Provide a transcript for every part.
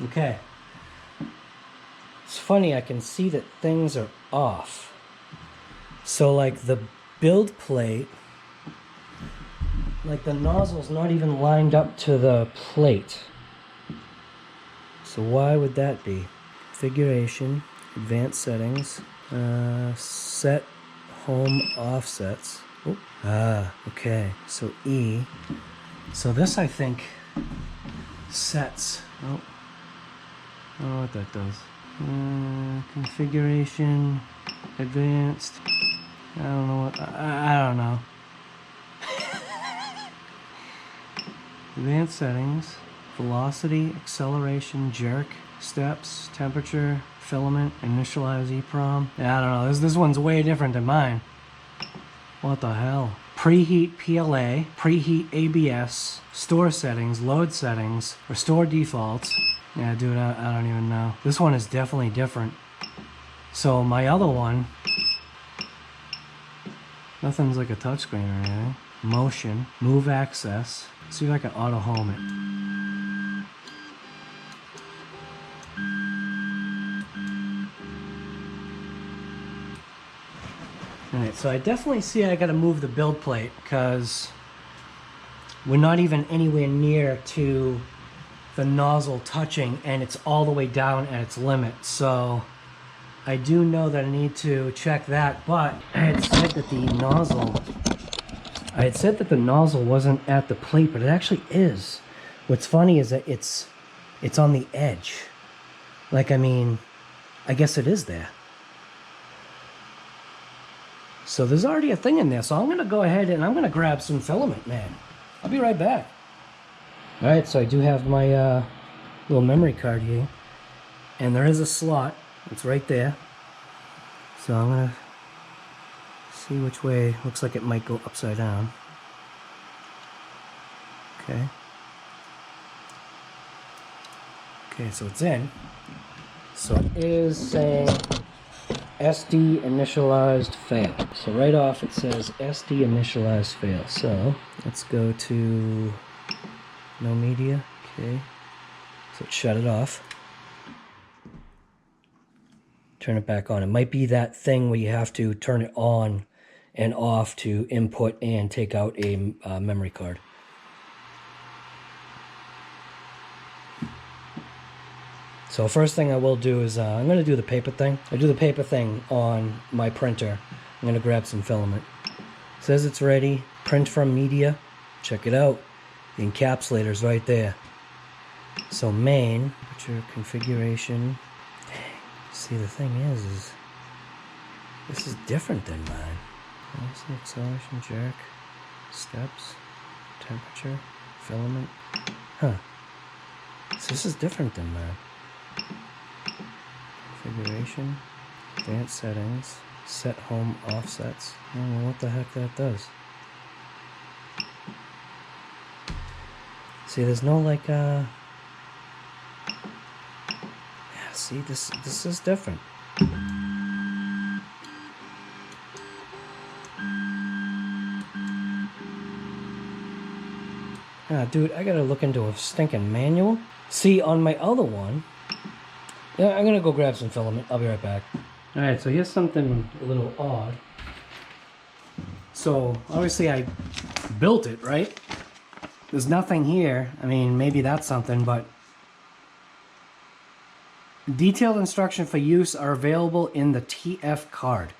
Okay. It's funny, I can see that things are off. So like the build plate, like the nozzle's not even lined up to the plate. So why would that be? Configuration, advanced settings, set home offsets. Oh. Ah, okay. So E. So this I think sets. Oh, I don't know what that does. Configuration, advanced. I don't know what. I don't know. Advanced settings, velocity, acceleration, jerk, steps, temperature, filament, initialize EEPROM. Yeah, I don't know. This one's way different than mine. What the hell? Preheat PLA, preheat ABS, store settings, load settings, restore defaults. Yeah, dude, I don't even know. This one is definitely different. So my other one, nothing's like a touchscreen or anything. Motion, move access. See if I can auto home it. Alright, so I definitely see I gotta move the build plate because we're not even anywhere near to the nozzle touching and it's all the way down at its limit. So I do know that I need to check that, but I had said that the nozzle wasn't at the plate, but it actually is. What's funny is that it's on the edge. Like, I mean, I guess it is there. So there's already a thing in there. So I'm going to go ahead and I'm going to grab some filament, man. I'll be right back. All right, so I do have my little memory card here. And there is a slot. It's right there. So I'm going to see which way. Looks like it might go upside down. Okay. Okay, so it's in. So it is saying SD initialized fail. So right off it says SD initialized fail. So let's go to no media. Okay. So shut it off. Turn it back on. It might be that thing where you have to turn it on and off to input and take out a memory card. So first thing I will do is I'm going to do the paper thing. I do the paper thing on my printer. I'm going to grab some filament. It says it's ready. Print from media. Check it out. The encapsulator's right there. So main, picture configuration. Dang. See, the thing is this is different than mine. Velocity, acceleration, jerk, steps, temperature, filament. Huh. So this is different than mine. Configuration, advanced settings, set home offsets. I don't know what the heck that does. See, there's no like yeah, see, this is different. Ah, dude, I gotta look into a stinking manual. See, on my other one, yeah, I'm gonna go grab some filament. I'll be right back. Alright, so here's something a little odd. So, obviously I built it, right? There's nothing here. I mean, maybe that's something, but detailed instructions for use are available in the TF card.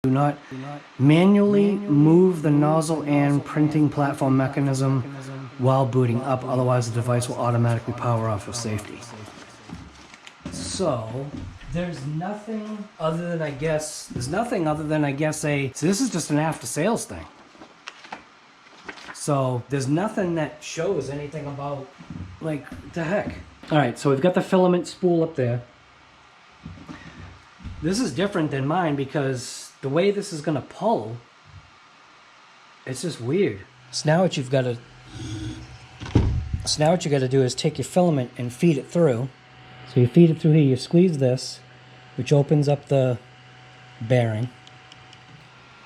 Do not manually move the nozzle and printing platform mechanism while booting up, otherwise the device will automatically power off for safety. So there's nothing other than I guess so this is just an after sales thing. So there's nothing that shows anything about, like, the heck. All right, so we've got the filament spool up there. This is different than mine because the way this is gonna pull, it's just weird. So now what you gotta do is take your filament and feed it through. So you feed it through here, you squeeze this, which opens up the bearing.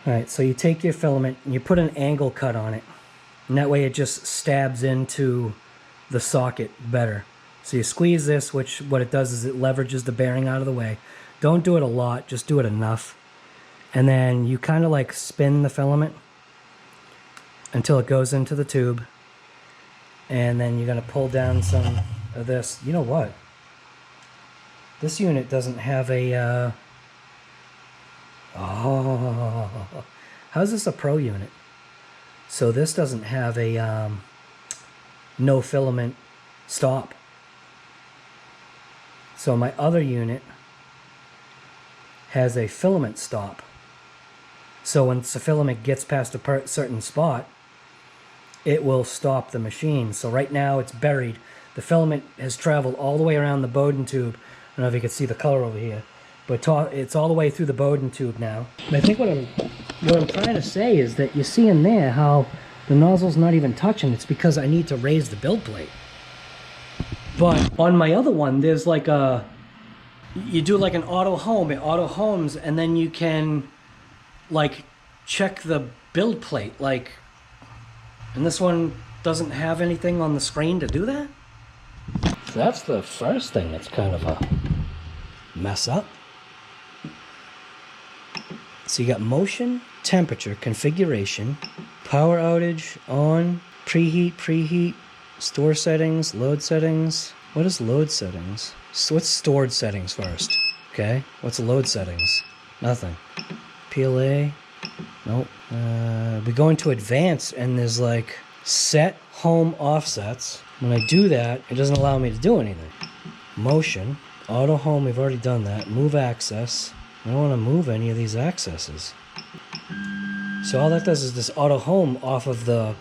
All right, so you take your filament and you put an angle cut on it. And that way it just stabs into the socket better. So you squeeze this, which what it does is it leverages the bearing out of the way. Don't do it a lot, just do it enough. And then you kind of like spin the filament until it goes into the tube. And then you're going to pull down some of this. You know what? This unit doesn't have a... how's this a Pro unit? So this doesn't have a no filament stop. So my other unit has a filament stop. So once the filament gets past a certain spot, it will stop the machine. So right now it's buried. The filament has traveled all the way around the Bowden tube. I don't know if you can see the color over here, but it's all the way through the Bowden tube now. And I think what I'm trying to say is that you see in there how the nozzle's not even touching. It's because I need to raise the build plate. But on my other one, there's like a, you do like an auto home. It auto homes, and then you can like check the build plate. Like, and this one doesn't have anything on the screen to do that. So that's the first thing that's kind of a mess up. So you got motion, temperature, configuration, power outage, on, preheat, store settings, load settings. What is load settings? So what's stored settings first? Okay, what's load settings? Nothing. PLA, nope. We go into advanced and there's like set home offsets. When I do that, it doesn't allow me to do anything. Motion, auto home, we've already done that. Move access. I don't want to move any of these accesses. So all that does is this auto home off of the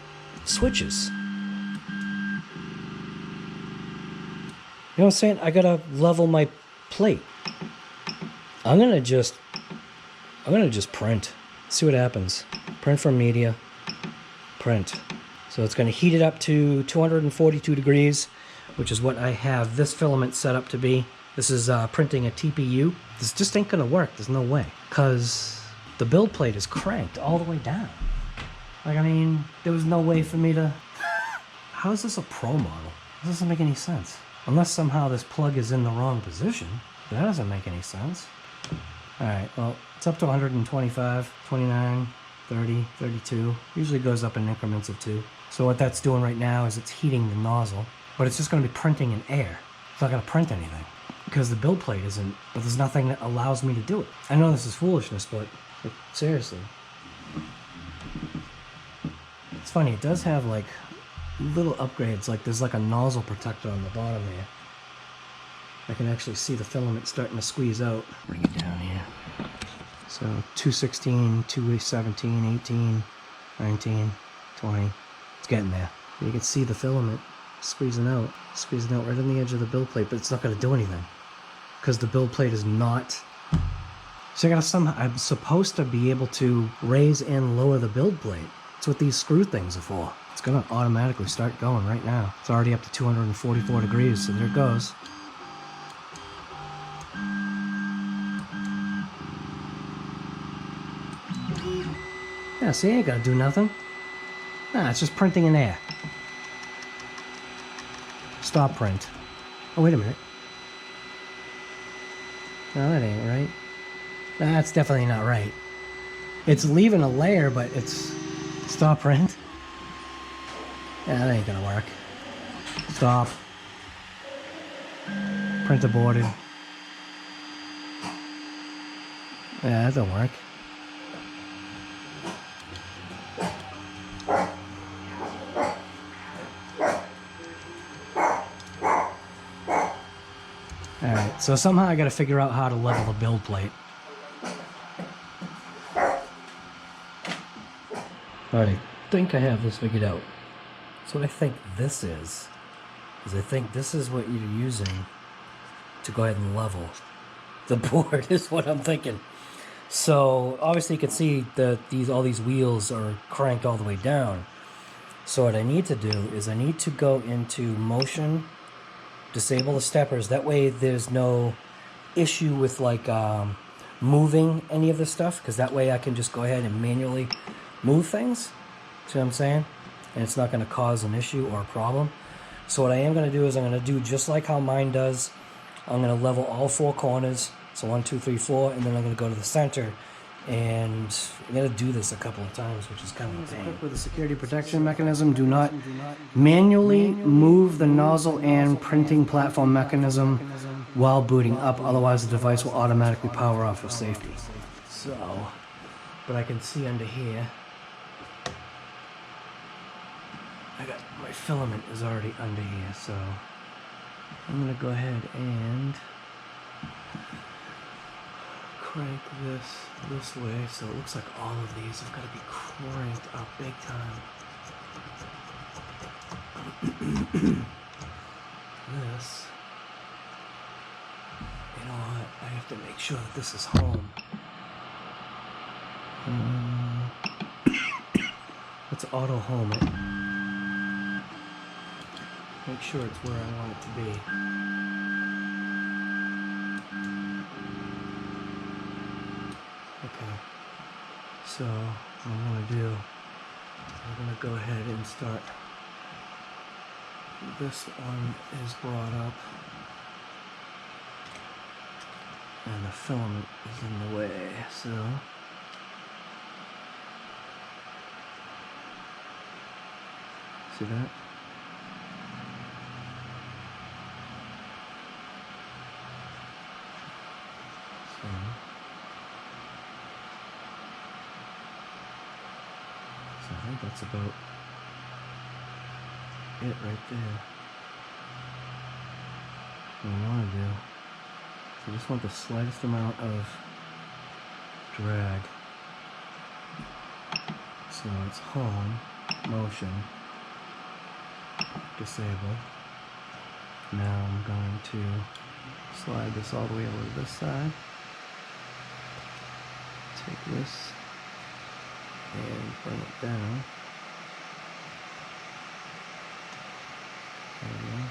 switches. You know what I'm saying? I gotta level my plate. I'm gonna just print. See what happens. Print from media. Print. So it's gonna heat it up to 242 degrees, which is what I have this filament set up to be. This is printing a TPU. This just ain't gonna work. There's no way. Because the build plate is cranked all the way down. Like, I mean, there was no way for me to... How is this a Pro model? This doesn't make any sense. Unless somehow this plug is in the wrong position. That doesn't make any sense. Alright, well, it's up to 125, 29, 30, 32. Usually goes up in increments of 2. So what that's doing right now is it's heating the nozzle. But it's just going to be printing in air. It's not going to print anything. Because the build plate isn't, but there's nothing that allows me to do it. I know this is foolishness, but seriously. It's funny, it does have like little upgrades, like there's like a nozzle protector on the bottom here. I can actually see the filament starting to squeeze out. Bring it down here. So 216, 217, 18, 19, 20. It's getting there. You can see the filament squeezing out right on the edge of the build plate, but it's not going to do anything because the build plate is not. So I gotta somehow, I'm supposed to be able to raise and lower the build plate. That's what these screw things are for. It's gonna automatically start going right now. It's already up to 244 degrees, so there it goes. Yeah, see, I ain't gotta do nothing. Nah, it's just printing in air. Stop print. Oh, wait a minute. No, that ain't right. That's definitely not right. It's leaving a layer, but it's stop print. Yeah, that ain't gonna work. Stop. Print aborted. Yeah, that don't work. Alright, so somehow I gotta figure out how to level the build plate. Alright, I think I have this figured out. So what I think this is I think this is what you're using to go ahead and level the board is what I'm thinking. So obviously you can see that all these wheels are cranked all the way down. So what I need to do is I need to go into motion, disable the steppers. That way there's no issue with like moving any of this stuff, because that way I can just go ahead and manually move things. See what I'm saying? and it's not going to cause an issue or a problem. So what I am going to do is I'm going to do just like how mine does. I'm going to level all 4 corners, so 1, 2, 3, 4, and then I'm going to go to the center. And I'm going to do this a couple of times, which is kind of a pain. With the security protection mechanism, do not manually move the nozzle and printing platform mechanism while booting up, otherwise the device will automatically power off for safety. So, but I can see under here, I got my filament is already under here, so I'm going to go ahead and crank this way, so it looks like all of these have got to be cranked up big time. This, you know what, I have to make sure that this is home. Let's auto home it. Make sure it's where I want it to be. Okay, so what I'm going to do, I'm going to go ahead and start. This one is brought up, and the filament is in the way, so see that? So I think that's about it right there. What I want to do is I just want the slightest amount of drag. So it's home, motion, disable. Now I'm going to slide this all the way over to this side. Take this and bring it down. There we go.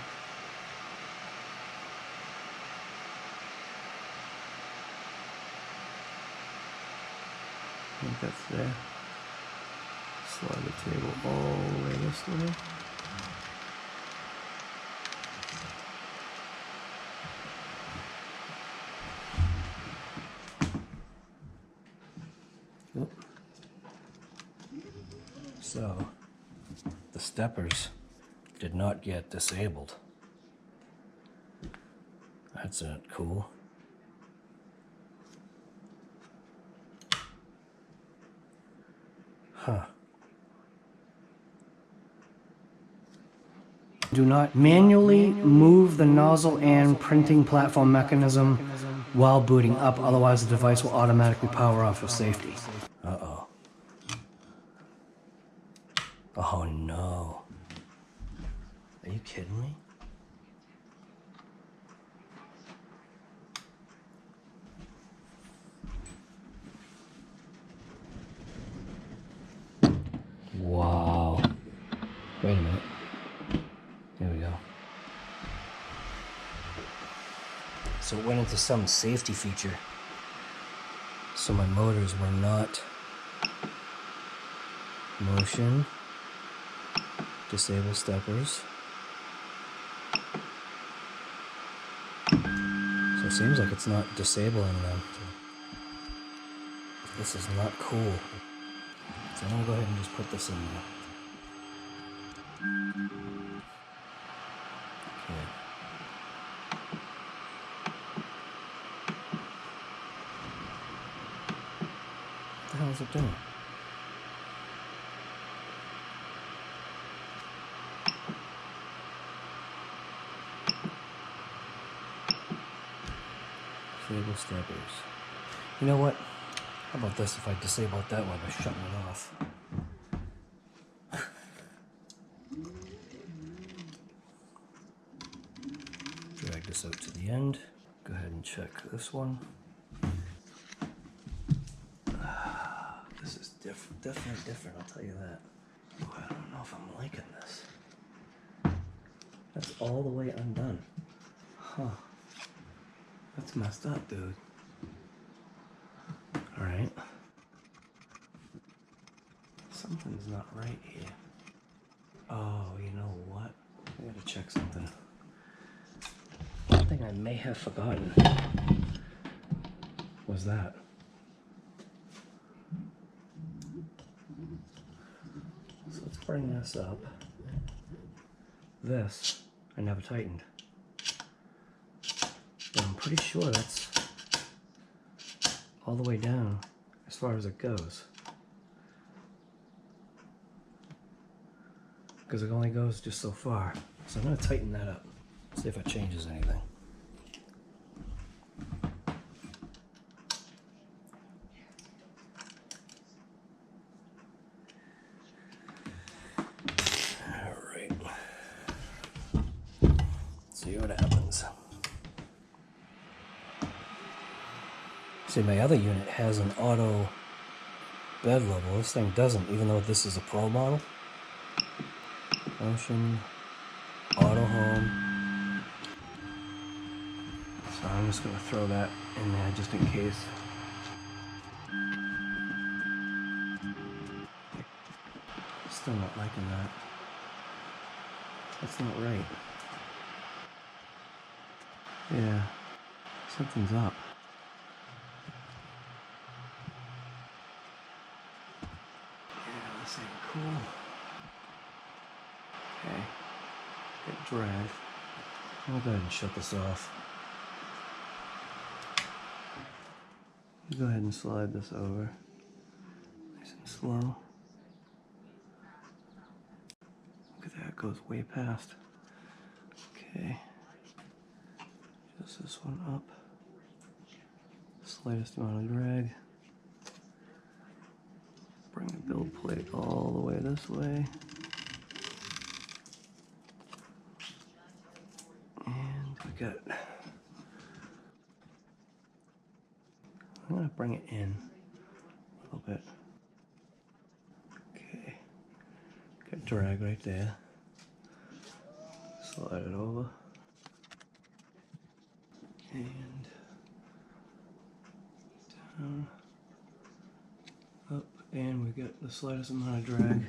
I think that's there. Slide the table all the way this way. Yep. So, the steppers did not get disabled. That's not cool. Huh. Do not manually move the nozzle and printing platform mechanism while booting up, otherwise the device will automatically power off for safety. Uh-oh. Oh no. Are you kidding me? Wow. Wait a minute. There we go. So it went into some safety feature. So my motors were not motion, disable steppers. So it seems like it's not disabling them. This is not cool. So I'm gonna go ahead and just put this in there. Okay. What the hell is it doing? Disable steppers. You know what? How about this if I disable it that way by shutting it off? Drag this out to the end. Go ahead and check this one. This is definitely different, I'll tell you that. Oh, I don't know if I'm liking this. That's all the way undone. Huh. That's messed up, dude. Alright. Something's not right here. Oh, you know what? I gotta check something. One thing I may have forgotten was that. So let's bring this up. This, I never tightened. But I'm pretty sure that's all the way down as far as it goes. Because it only goes just so far. So I'm going to tighten that up. See if it changes anything. Alright. See what happens. See, my other unit has an auto bed level. This thing doesn't, even though this is a Pro model. Motion, auto home. So I'm just going to throw that in there just in case. Still not liking that. That's not right. Yeah, something's up. Yeah, this ain't cool. Okay, get drag. I'll go ahead and shut this off. Go ahead and slide this over. Nice and slow. Look at that, it goes way past. Okay. Just this one up. Slightest amount of drag. Bring the build plate all the way this way. And we got, I'm gonna bring it in a little bit. Okay. Got drag right there. Slide it over. And down, up, and we get the slightest amount of drag.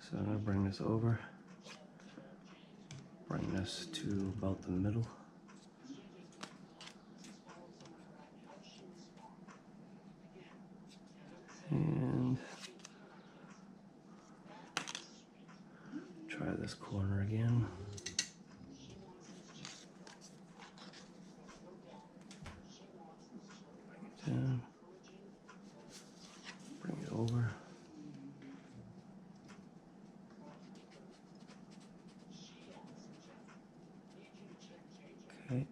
So I'm going to bring this over, bring this to about the middle. And try this corner again. Down, bring it over. Okay.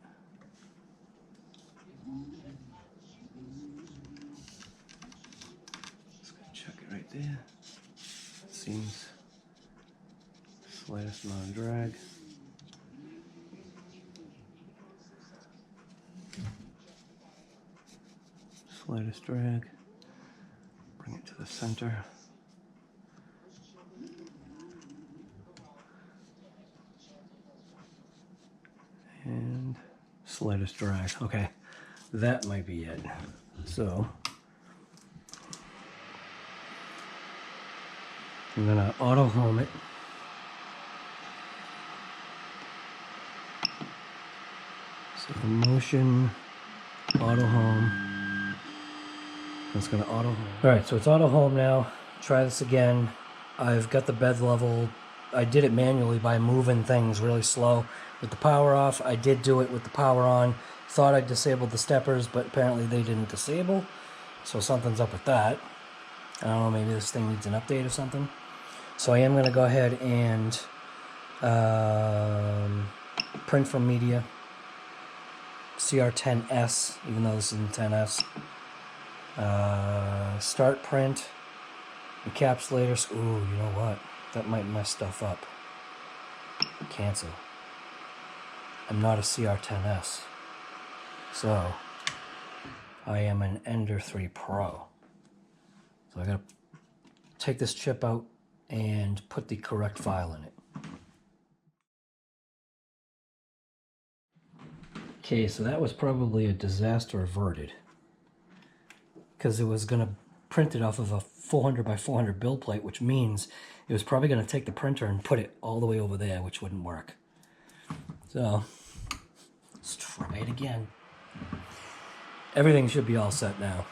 Just gonna check it right there. It seems slightest amount of drag. Slightest drag, bring it to the center. And slightest drag. Okay, that might be it. So I'm gonna auto home it. So motion, auto home. It's going to auto home. Alright, so it's auto home now. Try this again. I've got the bed level. I did it manually by moving things really slow with the power off. I did do it with the power on. Thought I disabled the steppers, but apparently they didn't disable. So something's up with that. I don't know, maybe this thing needs an update or something. So I am going to go ahead and print from media. CR10S, even though this isn't 10S. Start print, encapsulators. Ooh, you know what? That might mess stuff up. Cancel. I'm not a CR10S. So, I am an Ender 3 Pro. So I gotta take this chip out and put the correct file in it. Okay, so that was probably a disaster averted. Because it was gonna printed off of a 400 by 400 build plate, which means it was probably going to take the printer and put it all the way over there, which wouldn't work. So let's try it again. Everything should be all set now.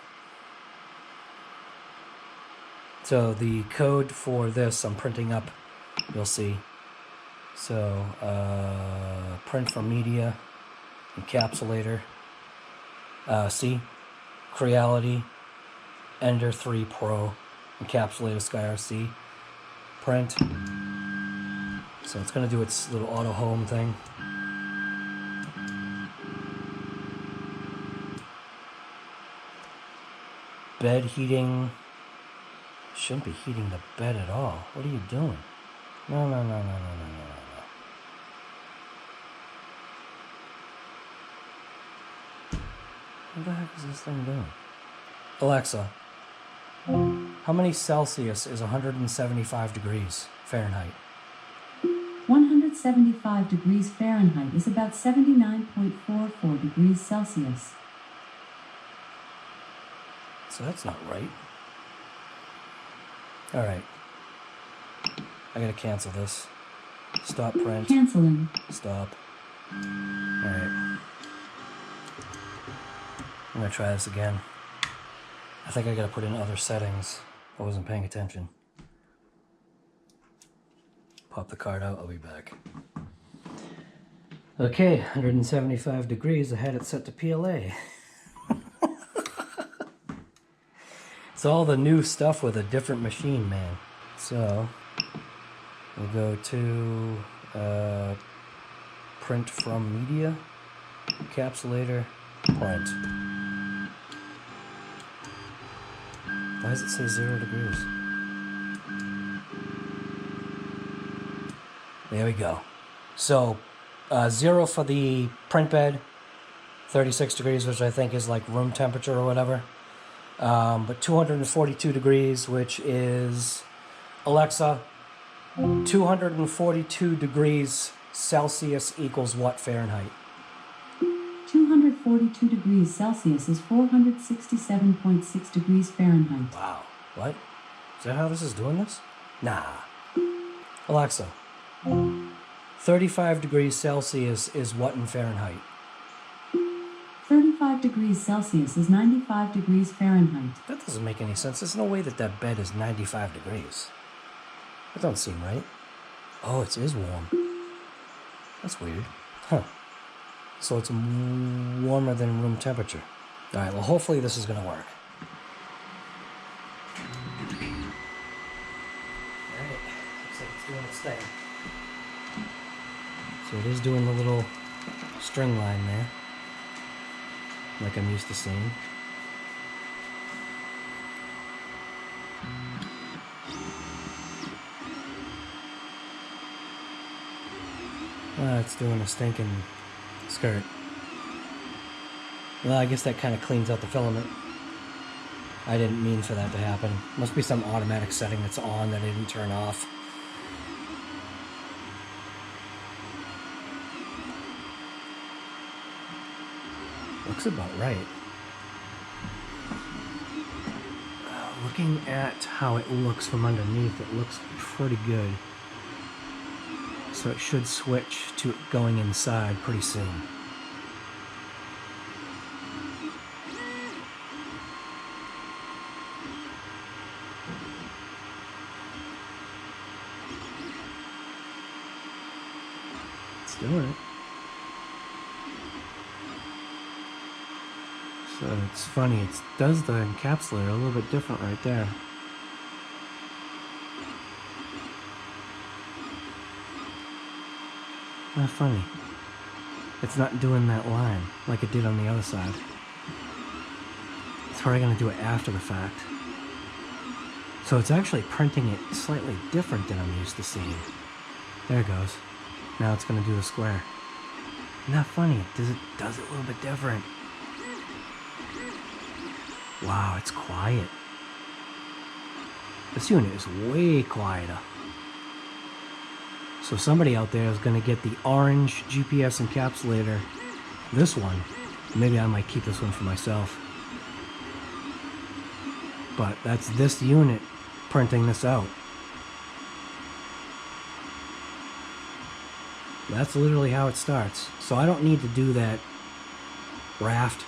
So the code for this I'm printing up, you'll see. So print from media, encapsulator, see, Creality, Ender 3 Pro, encapsulator SKYRC, print. So it's going to do its little auto home thing. Bed heating. Shouldn't be heating the bed at all. What are you doing? No. What the heck is this thing doing? Alexa, how many Celsius is 175 degrees Fahrenheit? 175 degrees Fahrenheit is about 79.44 degrees Celsius. So that's not right. Alright. I gotta cancel this. Stop print. Canceling. Stop. Alright. I'm gonna try this again. I think I gotta put in other settings. I wasn't paying attention. Pop the card out, I'll be back. Okay, 175 degrees. I had it set to PLA. It's all the new stuff with a different machine, man. So, we'll go to print from media, encapsulator, print. Why does it say 0 degrees? There we go. So, 0 for the print bed, 36 degrees, which I think is like room temperature or whatever. But 242 degrees, which is, Alexa, 242 degrees Celsius equals what Fahrenheit? 242 degrees Celsius is 467.6 degrees Fahrenheit. Wow. What? Is that how this is doing this? Nah. Alexa, 35 degrees Celsius is what in Fahrenheit? 35 degrees Celsius is 95 degrees Fahrenheit. That doesn't make any sense. There's no way that that bed is 95 degrees. That don't seem right. Oh, it is warm. That's weird. Huh. So it's warmer than room temperature. Alright, well hopefully this is going to work. Alright, looks like it's doing its thing. So it is doing the little string line there, like I'm used to seeing. It's doing a stinking skirt. Well, I guess that kind of cleans out the filament. I didn't mean for that to happen. Must be some automatic setting that's on that I didn't turn off. Looks about right. Looking at how it looks from underneath, it looks pretty good. So it should switch to going inside pretty soon. It's doing it. So it's funny, it does the encapsulator a little bit different right there. Not funny. It's not doing that line like it did on the other side. It's probably going to do it after the fact. So it's actually printing it slightly different than I'm used to seeing. There it goes. Now it's going to do the square. Not funny. It does it a little bit different. Wow, it's quiet. This unit is way quieter. So somebody out there is going to get the orange GPS encapsulator. This one. Maybe I might keep this one for myself. but that's this unit printing this out. That's literally how it starts. So I don't need to do that raft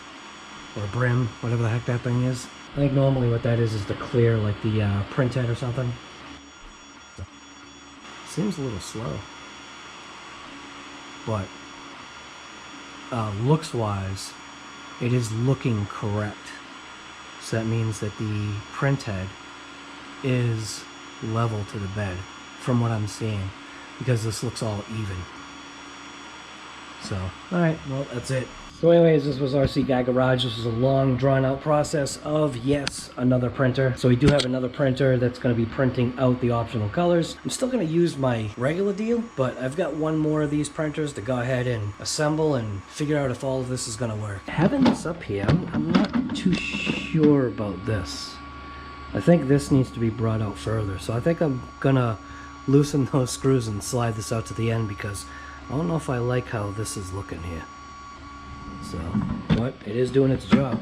or brim, whatever the heck that thing is. I think normally what that is to clear like the print head or something. Seems a little slow. But looks wise, it is looking correct. So that means that the print head is level to the bed from what I'm seeing, because this looks all even. So, alright, well, that's it. So anyways, this was RC Guy Garage. This was a long, drawn-out process of, yes, another printer. So we do have another printer that's going to be printing out the optional colors. I'm still going to use my regular deal, but I've got one more of these printers to go ahead and assemble and figure out if all of this is going to work. Having this up here, I'm not too sure about this. I think this needs to be brought out further. So I think I'm going to loosen those screws and slide this out to the end, because I don't know if I like how this is looking here. So, but it is doing its job.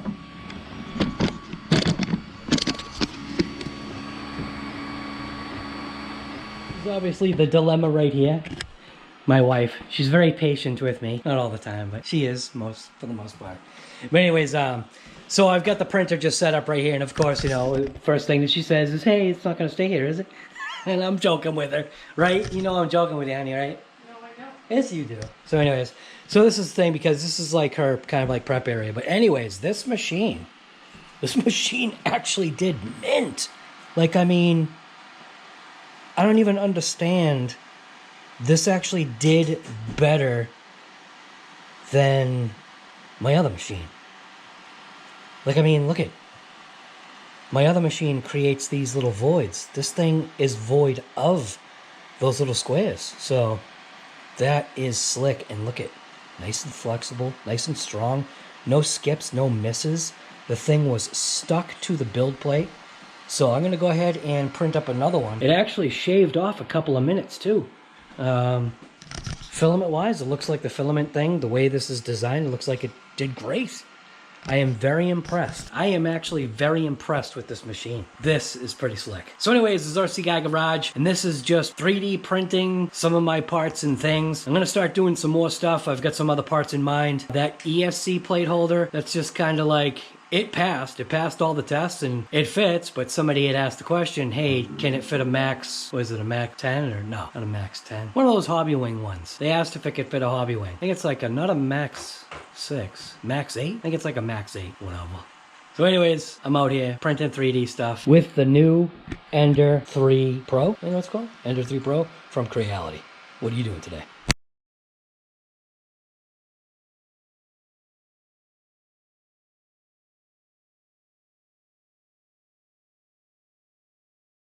This is obviously the dilemma right here. My wife, she's very patient with me. Not all the time, but she is for the most part. But anyways, so I've got the printer just set up right here, and of course, you know, first thing that she says is, "Hey, it's not gonna stay here, is it?" And I'm joking with her, right? You know I'm joking with you, honey, right? No, I don't. Yes, you do. So anyways, so this is the thing, because this is like her kind of like prep area. But anyways, this machine actually did mint. Like, I mean, I don't even understand. This actually did better than my other machine. Like, I mean, look at my other machine creates these little voids. This thing is void of those little squares. So that is slick. And look at, nice and flexible, nice and strong. No skips, no misses. The thing was stuck to the build plate. So I'm going to go ahead and print up another one. It actually shaved off a couple of minutes too. Filament wise, it looks like the filament thing, the way this is designed, it looks like it did great. I am very impressed. I am actually very impressed with this machine. This is pretty slick. So anyways, this is RC Guy Garage, and this is just 3D printing some of my parts and things. I'm gonna start doing some more stuff. I've got some other parts in mind. That ESC plate holder, that's just kind of like, it passed all the tests and it fits, but somebody had asked the question, hey, can it fit a Max, was it a Max 10 or no, not a Max 10? One of those Hobby Wing ones. They asked if it could fit a Hobby Wing. I think it's like a, not a Max 6, Max 8? I think it's like a Max 8, whatever. So anyways, I'm out here printing 3D stuff with the new Ender 3 Pro, you know what it's called? Ender 3 Pro from Creality. What are you doing today?